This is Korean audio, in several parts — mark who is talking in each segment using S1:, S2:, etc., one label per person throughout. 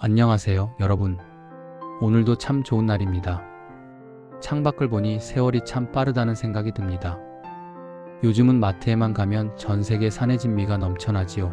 S1: 안녕하세요, 여러분. 오늘도 참 좋은 날입니다. 창밖을 보니 세월이 참 빠르다는 생각이 듭니다. 요즘은 마트에만 가면 전 세계 산해진미가 넘쳐나지요.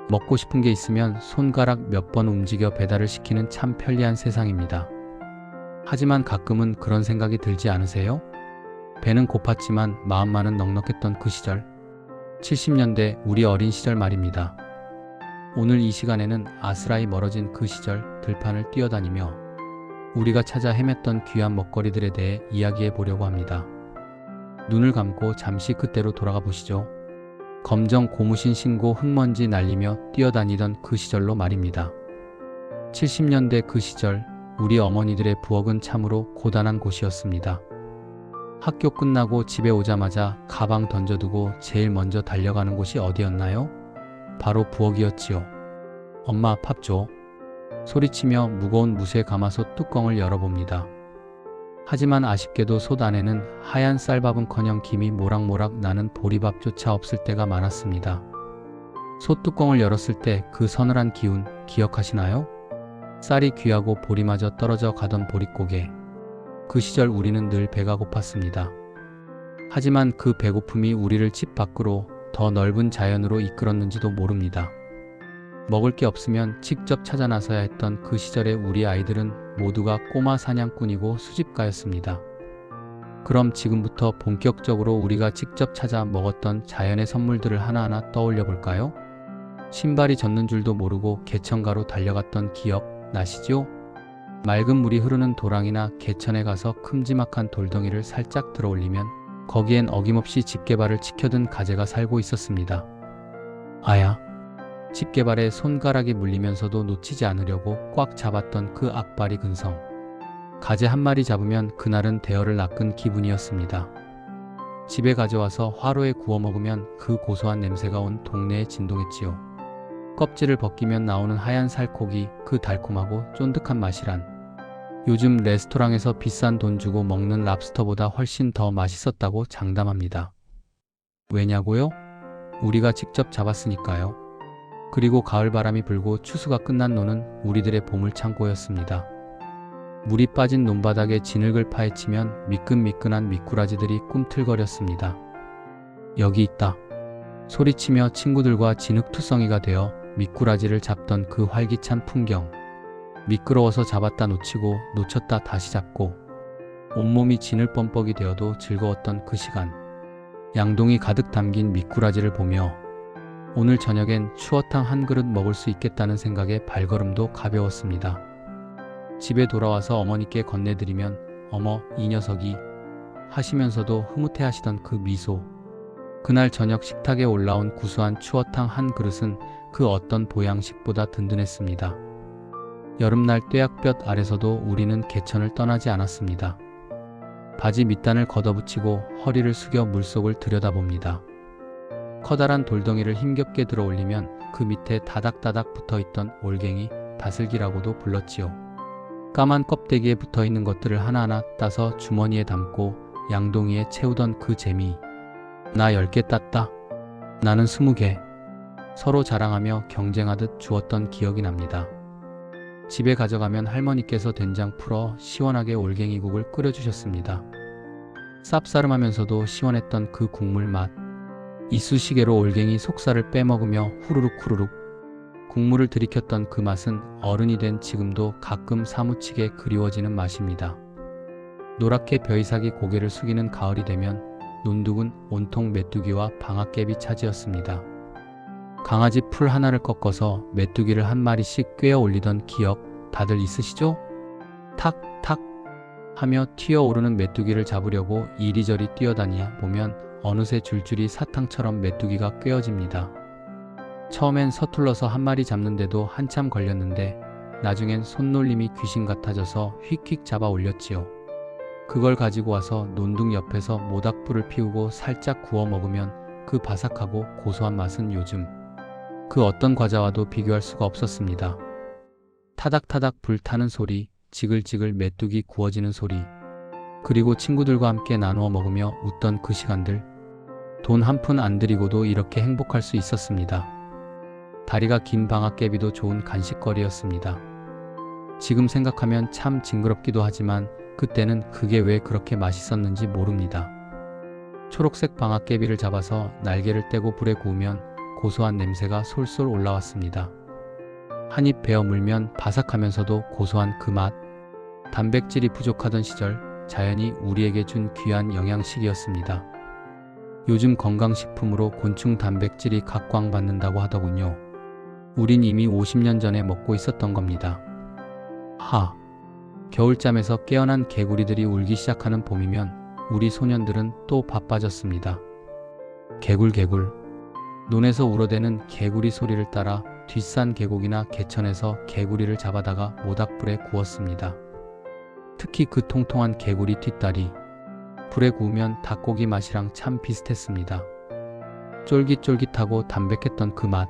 S1: 먹고 싶은 게 있으면 손가락 몇 번 움직여 배달을 시키는 참 편리한 세상입니다. 하지만 가끔은 그런 생각이 들지 않으세요? 배는 고팠지만 마음만은 넉넉했던 그 시절. 70년대 우리 어린 시절 말입니다. 오늘 이 시간에는 아스라이 멀어진 그 시절 들판을 뛰어다니며 우리가 찾아 헤맸던 귀한 먹거리들에 대해 이야기해 보려고 합니다. 눈을 감고 잠시 그때로 돌아가 보시죠. 검정 고무신 신고 흙먼지 날리며 뛰어다니던 그 시절로 말입니다. 70년대 그 시절 우리 어머니들의 부엌은 참으로 고단한 곳이었습니다. 학교 끝나고 집에 오자마자 가방 던져두고 제일 먼저 달려가는 곳이 어디였나요? 바로 부엌이었지요. 엄마, 밥 줘. 소리치며 무거운 무쇠 가마솥 뚜껑을 열어봅니다. 하지만 아쉽게도 솥 안에는 하얀 쌀밥은커녕 김이 모락모락 나는 보리밥조차 없을 때가 많았습니다. 솥 뚜껑을 열었을 때 그 서늘한 기운 기억하시나요? 쌀이 귀하고 보리마저 떨어져 가던 보릿고개. 그 시절 우리는 늘 배가 고팠습니다. 하지만 그 배고픔이 우리를 집 밖으로 더 넓은 자연으로 이끌었는지도 모릅니다. 먹을 게 없으면 직접 찾아 나서야 했던 그 시절의 우리 아이들은 모두가 꼬마 사냥꾼이고 수집가였습니다. 그럼 지금부터 본격적으로 우리가 직접 찾아 먹었던 자연의 선물들을 하나하나 떠올려 볼까요? 신발이 젖는 줄도 모르고 개천가로 달려갔던 기억 나시죠? 맑은 물이 흐르는 도랑이나 개천에 가서 큼지막한 돌덩이를 살짝 들어올리면 거기엔 어김없이 집게발을 치켜든 가재가 살고 있었습니다. 아야, 집게발에 손가락이 물리면서도 놓치지 않으려고 꽉 잡았던 그 악바리 근성. 가재 한 마리 잡으면 그날은 대어를 낚은 기분이었습니다. 집에 가져와서 화로에 구워 먹으면 그 고소한 냄새가 온 동네에 진동했지요. 껍질을 벗기면 나오는 하얀 살코기, 그 달콤하고 쫀득한 맛이란. 요즘 레스토랑에서 비싼 돈 주고 먹는 랍스터보다 훨씬 더 맛있었다고 장담합니다. 왜냐고요? 우리가 직접 잡았으니까요. 그리고 가을바람이 불고 추수가 끝난 노는 우리들의 보물창고였습니다. 물이 빠진 논바닥에 진흙을 파헤치면 미끈미끈한 미꾸라지들이 꿈틀거렸습니다. 여기 있다. 소리치며 친구들과 진흙투성이가 되어 미꾸라지를 잡던 그 활기찬 풍경. 미끄러워서 잡았다 놓치고 놓쳤다 다시 잡고 온몸이 진흙범벅이 되어도 즐거웠던 그 시간. 양동이 가득 담긴 미꾸라지를 보며 오늘 저녁엔 추어탕 한 그릇 먹을 수 있겠다는 생각에 발걸음도 가벼웠습니다. 집에 돌아와서 어머니께 건네드리면 어머, 이 녀석이 하시면서도 흐뭇해하시던 그 미소. 그날 저녁 식탁에 올라온 구수한 추어탕 한 그릇은 그 어떤 보양식보다 든든했습니다. 여름날 뙤약볕 아래서도 우리는 개천을 떠나지 않았습니다. 바지 밑단을 걷어붙이고 허리를 숙여 물속을 들여다봅니다. 커다란 돌덩이를 힘겹게 들어올리면 그 밑에 다닥다닥 붙어있던 올갱이, 다슬기라고도 불렀지요. 까만 껍데기에 붙어있는 것들을 하나하나 따서 주머니에 담고 양동이에 채우던 그 재미. 나 10개 땄다. 나는 20개. 서로 자랑하며 경쟁하듯 주었던 기억이 납니다. 집에 가져가면 할머니께서 된장 풀어 시원하게 올갱이국을 끓여주셨습니다. 쌉싸름하면서도 시원했던 그 국물 맛. 이쑤시개로 올갱이 속살을 빼먹으며 후루룩 후루룩 국물을 들이켰던 그 맛은 어른이 된 지금도 가끔 사무치게 그리워지는 맛입니다. 노랗게 벼이삭이 고개를 숙이는 가을이 되면 논둑은 온통 메뚜기와 방아깨비 차지였습니다. 강아지 풀 하나를 꺾어서 메뚜기를 한 마리씩 꿰어 올리던 기억 다들 있으시죠? 탁탁 하며 튀어오르는 메뚜기를 잡으려고 이리저리 뛰어다니 보면 어느새 줄줄이 사탕처럼 메뚜기가 꿰어집니다. 처음엔 서툴러서 한 마리 잡는데도 한참 걸렸는데 나중엔 손놀림이 귀신 같아져서 휙휙 잡아 올렸지요. 그걸 가지고 와서 논둑 옆에서 모닥불을 피우고 살짝 구워 먹으면 그 바삭하고 고소한 맛은 요즘 그 어떤 과자와도 비교할 수가 없었습니다. 타닥타닥 불타는 소리, 지글지글 메뚜기 구워지는 소리, 그리고 친구들과 함께 나누어 먹으며 웃던 그 시간들. 돈 한 푼 안 들이고도 이렇게 행복할 수 있었습니다. 다리가 긴 방아깨비도 좋은 간식거리였습니다. 지금 생각하면 참 징그럽기도 하지만 그때는 그게 왜 그렇게 맛있었는지 모릅니다. 초록색 방앗개비를 잡아서 날개를 떼고 불에 구우면 고소한 냄새가 솔솔 올라왔습니다. 한 입 베어 물면 바삭하면서도 고소한 그 맛. 단백질이 부족하던 시절 자연이 우리에게 준 귀한 영양식이었습니다. 요즘 건강식품으로 곤충 단백질이 각광받는다고 하더군요. 우린 이미 50년 전에 먹고 있었던 겁니다. 겨울잠에서 깨어난 개구리들이 울기 시작하는 봄이면 우리 소년들은 또 바빠졌습니다. 개굴개굴. 논에서 울어대는 개구리 소리를 따라 뒷산 계곡이나 개천에서 개구리를 잡아다가 모닥불에 구웠습니다. 특히 그 통통한 개구리 뒷다리. 불에 구우면 닭고기 맛이랑 참 비슷했습니다. 쫄깃쫄깃하고 담백했던 그 맛.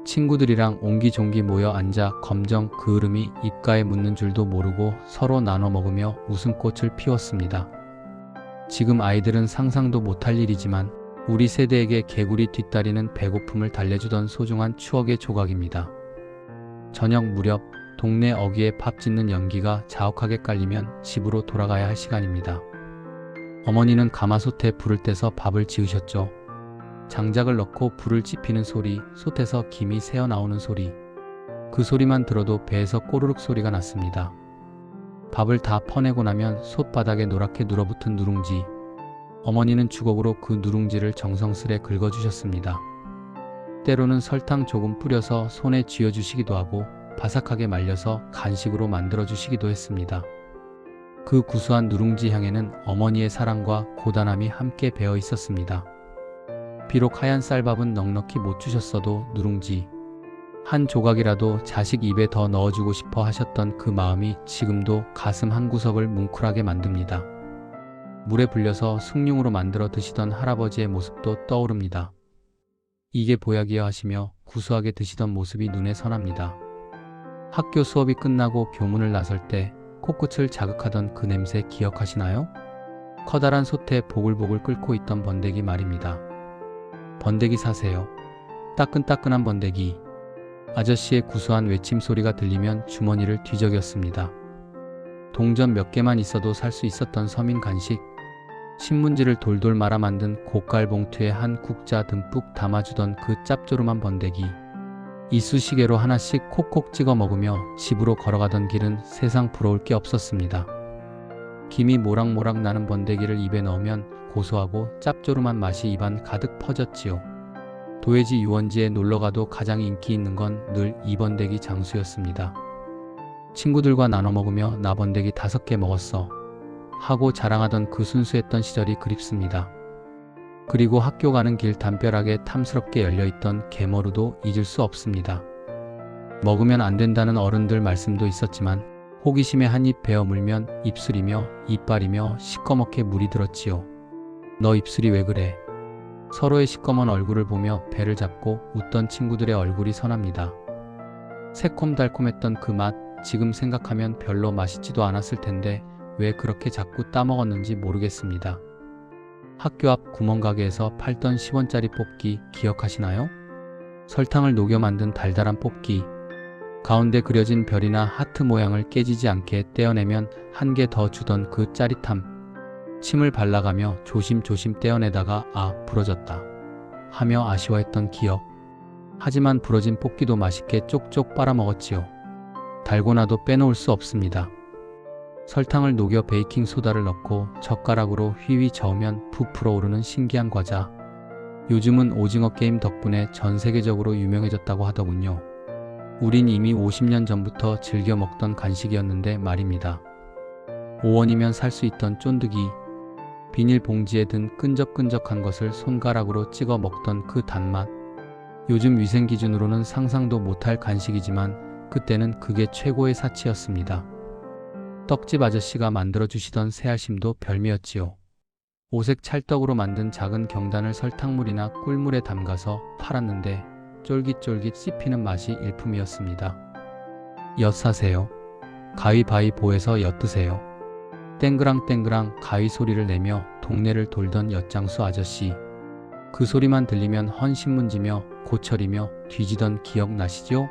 S1: 친구들이랑 옹기종기 모여 앉아 검정 그 으름이 입가에 묻는 줄도 모르고 서로 나눠 먹으며 웃음꽃을 피웠습니다. 지금 아이들은 상상도 못할 일이지만 우리 세대에게 개구리 뒷다리는 배고픔을 달래주던 소중한 추억의 조각입니다. 저녁 무렵 동네 어귀에 밥 짓는 연기가 자욱하게 깔리면 집으로 돌아가야 할 시간입니다. 어머니는 가마솥에 불을 떼서 밥을 지으셨죠. 장작을 넣고 불을 지피는 소리, 솥에서 김이 새어나오는 소리. 그 소리만 들어도 배에서 꼬르륵 소리가 났습니다. 밥을 다 퍼내고 나면 솥바닥에 노랗게 눌어붙은 누룽지. 어머니는 주걱으로 그 누룽지를 정성스레 긁어주셨습니다. 때로는 설탕 조금 뿌려서 손에 쥐어주시기도 하고 바삭하게 말려서 간식으로 만들어주시기도 했습니다. 그 구수한 누룽지 향에는 어머니의 사랑과 고단함이 함께 배어 있었습니다. 비록 하얀 쌀밥은 넉넉히 못 주셨어도 누룽지 한 조각이라도 자식 입에 더 넣어주고 싶어 하셨던 그 마음이 지금도 가슴 한구석을 뭉클하게 만듭니다. 물에 불려서 숭늉으로 만들어 드시던 할아버지의 모습도 떠오릅니다. 이게 보약이여 하시며 구수하게 드시던 모습이 눈에 선합니다. 학교 수업이 끝나고 교문을 나설 때 코끝을 자극하던 그 냄새 기억하시나요? 커다란 솥에 보글보글 끓고 있던 번데기 말입니다. 번데기 사세요. 따끈따끈한 번데기. 아저씨의 구수한 외침 소리가 들리면 주머니를 뒤적였습니다. 동전 몇 개만 있어도 살 수 있었던 서민 간식. 신문지를 돌돌 말아 만든 고깔 봉투에 한 국자 듬뿍 담아주던 그 짭조름한 번데기. 이쑤시개로 하나씩 콕콕 찍어 먹으며 집으로 걸어가던 길은 세상 부러울 게 없었습니다. 김이 모락모락 나는 번데기를 입에 넣으면 고소하고 짭조름한 맛이 입안 가득 퍼졌지요. 도회지 유원지에 놀러가도 가장 인기 있는 건 늘 이 번데기 장수였습니다. 친구들과 나눠 먹으며 나 번데기 5개 먹었어 하고 자랑하던 그 순수했던 시절이 그립습니다. 그리고 학교 가는 길 담벼락에 탐스럽게 열려있던 개머루도 잊을 수 없습니다. 먹으면 안 된다는 어른들 말씀도 있었지만 호기심에 한 입 베어 물면 입술이며 이빨이며 시꺼멓게 물이 들었지요. 너 입술이 왜 그래? 서로의 시꺼먼 얼굴을 보며 배를 잡고 웃던 친구들의 얼굴이 선합니다. 새콤달콤했던 그 맛, 지금 생각하면 별로 맛있지도 않았을 텐데 왜 그렇게 자꾸 따먹었는지 모르겠습니다. 학교 앞 구멍가게에서 팔던 10원짜리 뽑기 기억하시나요? 설탕을 녹여 만든 달달한 뽑기. 가운데 그려진 별이나 하트 모양을 깨지지 않게 떼어내면 한 개 더 주던 그 짜릿함. 침을 발라가며 조심조심 떼어내다가 부러졌다 하며 아쉬워했던 기억. 하지만 부러진 뽑기도 맛있게 쪽쪽 빨아먹었지요. 달고나도 빼놓을 수 없습니다. 설탕을 녹여 베이킹소다를 넣고 젓가락으로 휘휘 저으면 부풀어 오르는 신기한 과자. 요즘은 오징어 게임 덕분에 전 세계적으로 유명해졌다고 하더군요. 우린 이미 50년 전부터 즐겨 먹던 간식이었는데 말입니다. 5원이면 살 수 있던 쫀득이, 비닐봉지에 든 끈적끈적한 것을 손가락으로 찍어 먹던 그 단맛. 요즘 위생 기준으로는 상상도 못할 간식이지만 그때는 그게 최고의 사치였습니다. 떡집 아저씨가 만들어주시던 새알심도 별미였지요. 오색 찰떡으로 만든 작은 경단을 설탕물이나 꿀물에 담가서 팔았는데 쫄깃쫄깃 씹히는 맛이 일품이었습니다. 엿 사세요. 가위바위보에서 엿 드세요. 땡그랑땡그랑 가위 소리를 내며 동네를 돌던 엿장수 아저씨. 그 소리만 들리면 헌신문지며 고철이며 뒤지던 기억 나시죠?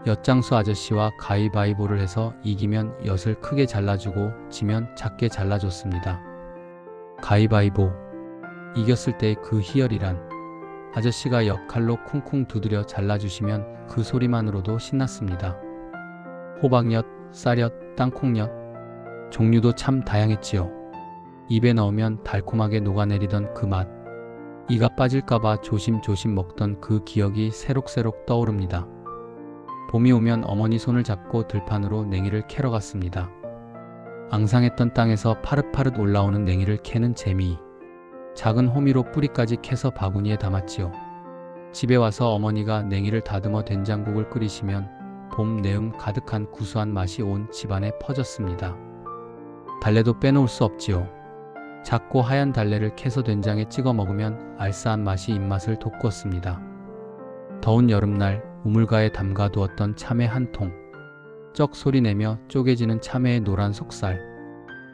S1: 엿장수 아저씨와 가위바위보를 해서 이기면 엿을 크게 잘라주고 지면 작게 잘라줬습니다. 가위바위보. 이겼을 때의 그 희열이란, 아저씨가 엿칼로 쿵쿵 두드려 잘라주시면 그 소리만으로도 신났습니다. 호박엿, 쌀엿, 땅콩엿, 종류도 참 다양했지요. 입에 넣으면 달콤하게 녹아내리던 그 맛, 이가 빠질까봐 조심조심 먹던 그 기억이 새록새록 떠오릅니다. 봄이 오면 어머니 손을 잡고 들판으로 냉이를 캐러 갔습니다. 앙상했던 땅에서 파릇파릇 올라오는 냉이를 캐는 재미, 작은 호미로 뿌리까지 캐서 바구니에 담았지요. 집에 와서 어머니가 냉이를 다듬어 된장국을 끓이시면 봄 내음 가득한 구수한 맛이 온 집안에 퍼졌습니다. 달래도 빼놓을 수 없지요. 작고 하얀 달래를 캐서 된장에 찍어 먹으면 알싸한 맛이 입맛을 돋구었습니다. 더운 여름날 우물가에 담가두었던 참외 한 통, 쩍 소리내며 쪼개지는 참외의 노란 속살,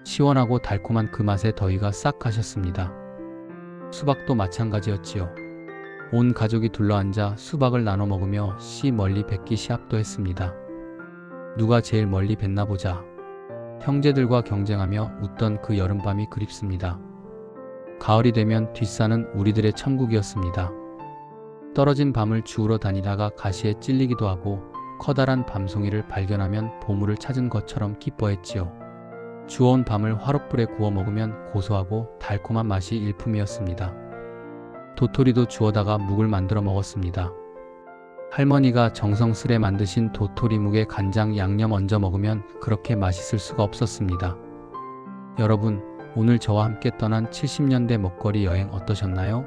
S1: 시원하고 달콤한 그 맛에 더위가 싹 가셨습니다. 수박도 마찬가지였지요. 온 가족이 둘러앉아 수박을 나눠 먹으며 씨 멀리 뱉기 시합도 했습니다. 누가 제일 멀리 뱉나 보자. 형제들과 경쟁하며 웃던 그 여름밤이 그립습니다. 가을이 되면 뒷산은 우리들의 천국이었습니다. 떨어진 밤을 주우러 다니다가 가시에 찔리기도 하고 커다란 밤송이를 발견하면 보물을 찾은 것처럼 기뻐했지요. 주워온 밤을 화롯불에 구워 먹으면 고소하고 달콤한 맛이 일품이었습니다. 도토리도 주워다가 묵을 만들어 먹었습니다. 할머니가 정성스레 만드신 도토리묵에 간장 양념 얹어 먹으면 그렇게 맛있을 수가 없었습니다. 여러분, 오늘 저와 함께 떠난 70년대 먹거리 여행 어떠셨나요?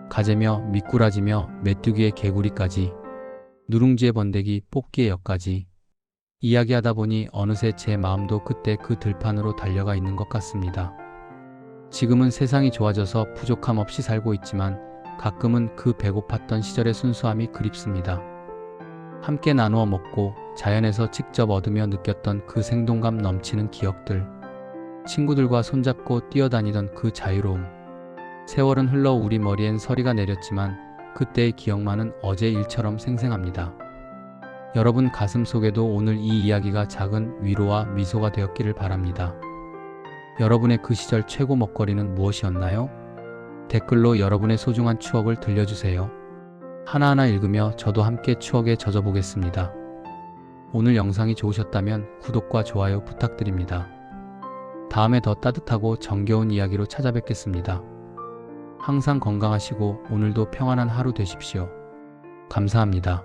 S1: 가재며 미꾸라지며 메뚜기의 개구리까지, 누룽지의 번데기, 뽑기의 엿까지 이야기하다 보니 어느새 제 마음도 그때 그 들판으로 달려가 있는 것 같습니다. 지금은 세상이 좋아져서 부족함 없이 살고 있지만 가끔은 그 배고팠던 시절의 순수함이 그립습니다. 함께 나누어 먹고 자연에서 직접 얻으며 느꼈던 그 생동감 넘치는 기억들, 친구들과 손잡고 뛰어다니던 그 자유로움. 세월은 흘러 우리 머리엔 서리가 내렸지만 그때의 기억만은 어제 일처럼 생생합니다. 여러분 가슴 속에도 오늘 이 이야기가 작은 위로와 미소가 되었기를 바랍니다. 여러분의 그 시절 최고 먹거리는 무엇이었나요? 댓글로 여러분의 소중한 추억을 들려주세요. 하나하나 읽으며 저도 함께 추억에 젖어보겠습니다. 오늘 영상이 좋으셨다면 구독과 좋아요 부탁드립니다. 다음에 더 따뜻하고 정겨운 이야기로 찾아뵙겠습니다. 항상 건강하시고 오늘도 평안한 하루 되십시오. 감사합니다.